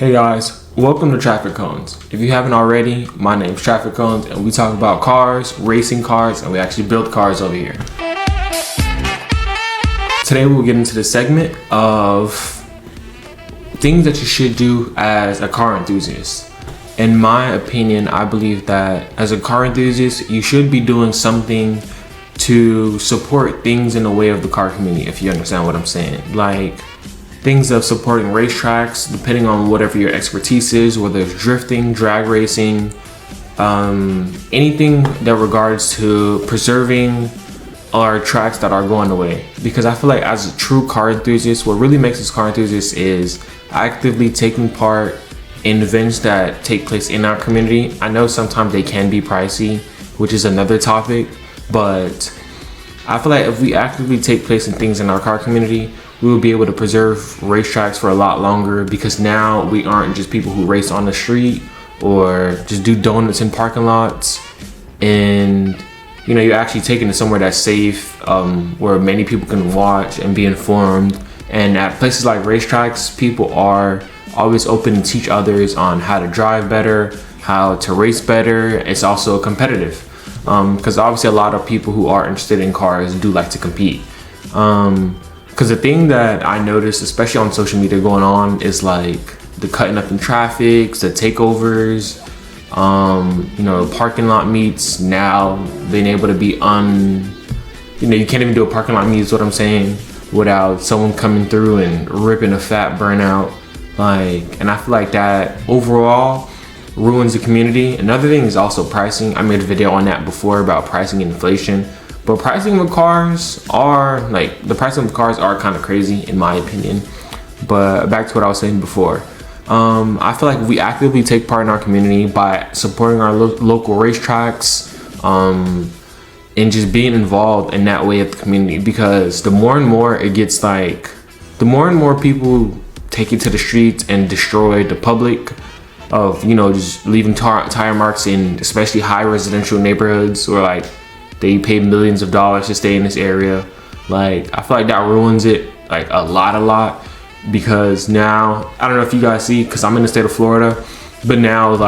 Hey guys, welcome to TRAFFICONS. If you haven't already, my name's TRAFFICONS and we talk about cars, racing cars, and we actually build cars over here. Today we'll get into the segment of things that you should do as a car enthusiast. In my opinion, I believe that as a car enthusiast, you should be doing something to support things in the way of the car community, if you understand what I'm saying. Like things of supporting racetracks, depending on whatever your expertise is, whether it's drifting, drag racing, anything that regards to preserving our tracks that are going away. Because I feel like as a true car enthusiast, what really makes us car enthusiasts is actively taking part in events that take place in our community. I know sometimes they can be pricey, which is another topic, but I feel like if we actively take place in things in our car community, we will be able to preserve racetracks for a lot longer, because now we aren't just people who race on the street or just do donuts in parking lots, and you're actually taking it somewhere that's safe, where many people can watch and be informed. And at places like racetracks, people are always open to teach others on how to drive better, how to race better. It's also competitive, because obviously a lot of people who are interested in cars do like to compete. Because the thing that I noticed, especially on social media going on, is like the cutting up in traffic, the takeovers, parking lot meets now being able to be you can't even do a parking lot meet, is what I'm saying, without someone coming through and ripping a fat burnout. And I feel like that overall ruins the community. Another thing is also pricing. I made a video on that before about pricing and inflation. But pricing with cars are kind of crazy in my opinion. But back to what I was saying before. I feel like we actively take part in our community by supporting our local racetracks, and just being involved in that way of the community. Because the more and more people take it to the streets and destroy the public of, just leaving tire marks in especially high residential neighborhoods, or they pay millions of dollars to stay in this area. I feel like that ruins it a lot, because now, I don't know if you guys see, because I'm in the state of Florida, but now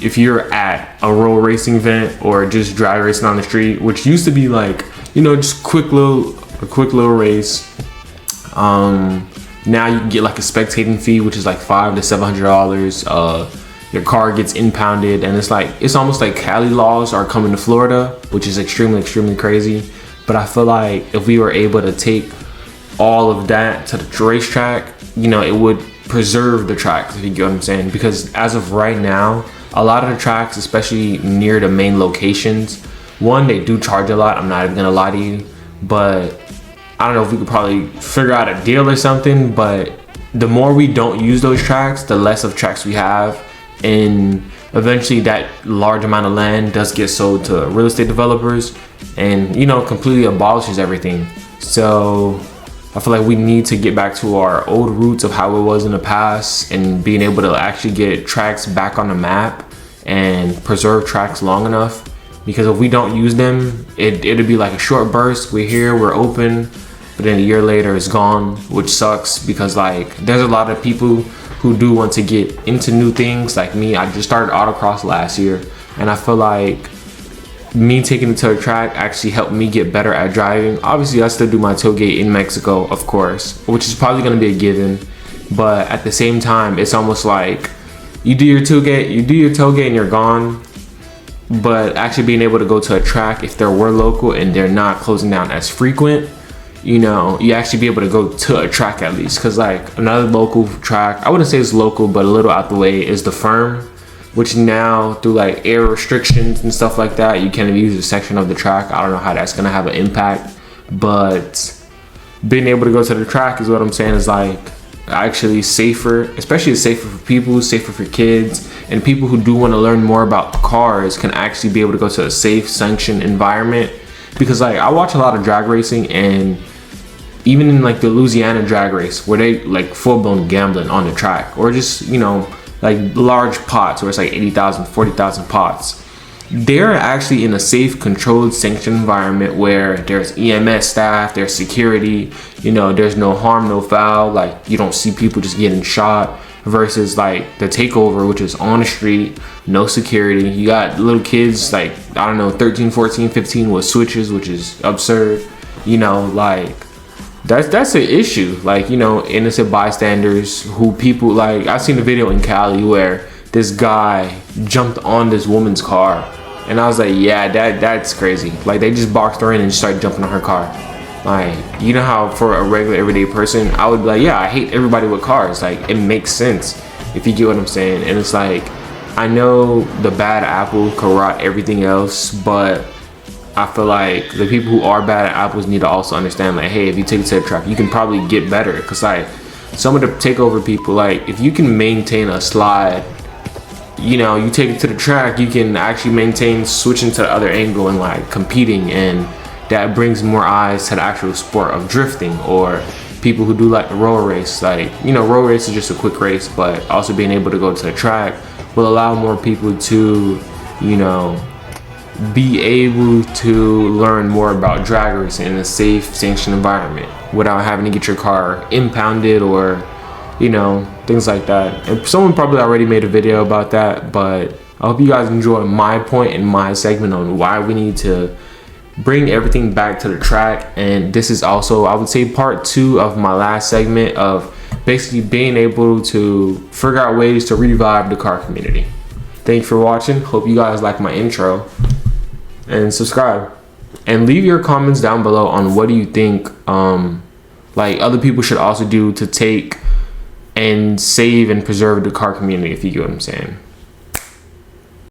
if you're at a road racing event or just drag racing on the street, which used to be just a quick little race, now you can get a spectating fee, which is $500 to $700. Your car gets impounded, and it's almost like Cali laws are coming to Florida, which is extremely crazy. But I feel like if we were able to take all of that to the racetrack, it would preserve the tracks, if you get what I'm saying. Because as of right now, a lot of the tracks, especially near the main locations, one, they do charge a lot, I'm not even gonna lie to you, but I don't know if we could probably figure out a deal or something. But the more we don't use those tracks, the less of tracks we have, and eventually that large amount of land does get sold to real estate developers, and completely abolishes everything. So I feel like we need to get back to our old roots of how it was in the past, and being able to actually get tracks back on the map and preserve tracks long enough. Because if we don't use them, it'll be like a short burst. We're here, we're open, but then a year later it's gone, which sucks. Because there's a lot of people who do want to get into new things. Like me, I just started autocross last year, and I feel like me taking it to a track actually helped me get better at driving. Obviously I still do my tailgate in Mexico, of course, which is probably going to be a given, but at the same time, it's almost like you do your tailgate and you're gone. But actually being able to go to a track, if there were local and they're not closing down as frequent, you actually be able to go to a track at least. Because another local track, I wouldn't say it's local, but a little out the way, is the Firm, which now through air restrictions and stuff like that, you can't even use a section of the track. I don't know how that's gonna have an impact, but being able to go to the track is what I'm saying is actually safer. Especially it's safer for people, safer for kids, and people who do want to learn more about cars can actually be able to go to a safe, sanctioned environment. Because I watch a lot of drag racing, and even in the Louisiana drag race, where they full-blown gambling on the track, or just large pots where it's 80,000, 40,000 pots, they're actually in a safe, controlled, sanctioned environment where there's EMS staff, there's security, there's no harm, no foul. You don't see people just getting shot. versus like the takeover, which is on the street, no security. You got little kids like, I don't know, 13, 14, 15 with switches, which is absurd. You know, like that's an issue. Like, you know, innocent bystanders who people like, I seen a video in Cali where this guy jumped on this woman's car, and I was like, yeah, that's crazy. Like, they just boxed her in and just started jumping on her car. Like, you know how for a regular everyday person, I would be like, yeah, I hate everybody with cars. Like, it makes sense, if you get what I'm saying. And it's like, I know the bad apple could rot everything else, but I feel like the people who are bad at apples need to also understand, like, hey, if you take it to the track, you can probably get better. Because like, some of the takeover people, like, if you can maintain a slide, you know, you take it to the track, you can actually maintain switching to the other angle and like competing, and that brings more eyes to the actual sport of drifting. Or people who do like the road race, like, you know, road race is just a quick race, but also being able to go to the track will allow more people to, you know, be able to learn more about drag racing in a safe, sanctioned environment without having to get your car impounded or, you know, things like that. And someone probably already made a video about that, but I hope you guys enjoy my point and my segment on why we need to bring everything back to the track. And this is also, I would say, part 2 of my last segment of basically being able to figure out ways to revive the car community. Thanks for watching. Hope you guys like my intro, and subscribe and leave your comments down below on what do you think like other people should also do to take and save and preserve the car community, if you get what I'm saying.